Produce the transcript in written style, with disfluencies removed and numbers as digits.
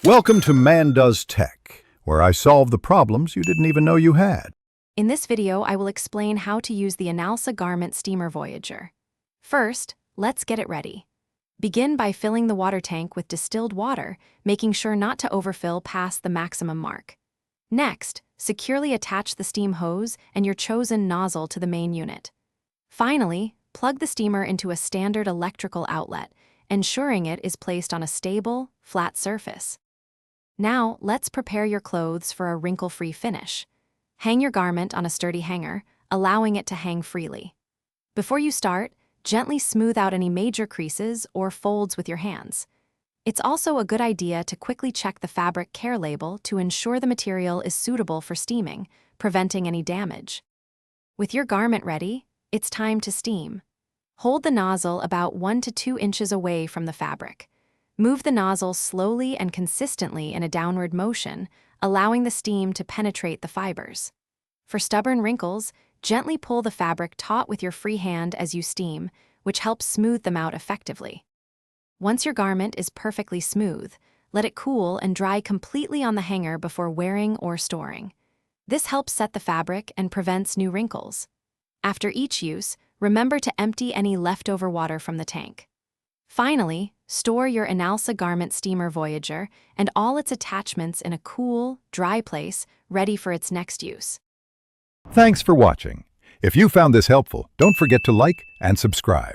Welcome to Man Does Tech, where I solve the problems you didn't even know you had. In this video, I will explain how to use the Inalsa Garment Steamer Voyager. First, let's get it ready. Begin by filling the water tank with distilled water, making sure not to overfill past the maximum mark. Next, securely attach the steam hose and your chosen nozzle to the main unit. Finally, plug the steamer into a standard electrical outlet, ensuring it is placed on a stable, flat surface. Now, let's prepare your clothes for a wrinkle-free finish. Hang your garment on a sturdy hanger, allowing it to hang freely. Before you start, gently smooth out any major creases or folds with your hands. It's also a good idea to quickly check the fabric care label to ensure the material is suitable for steaming, preventing any damage. With your garment ready, it's time to steam. Hold the nozzle about 1 to 2 inches away from the fabric. Move the nozzle slowly and consistently in a downward motion, allowing the steam to penetrate the fibers. For stubborn wrinkles, gently pull the fabric taut with your free hand as you steam, which helps smooth them out effectively. Once your garment is perfectly smooth, let it cool and dry completely on the hanger before wearing or storing. This helps set the fabric and prevents new wrinkles. After each use, remember to empty any leftover water from the tank. Finally, store your Inalsa Garment Steamer Voyager and all its attachments in a cool, dry place, ready for its next use. Thanks for watching. If you found this helpful, don't forget to like and subscribe.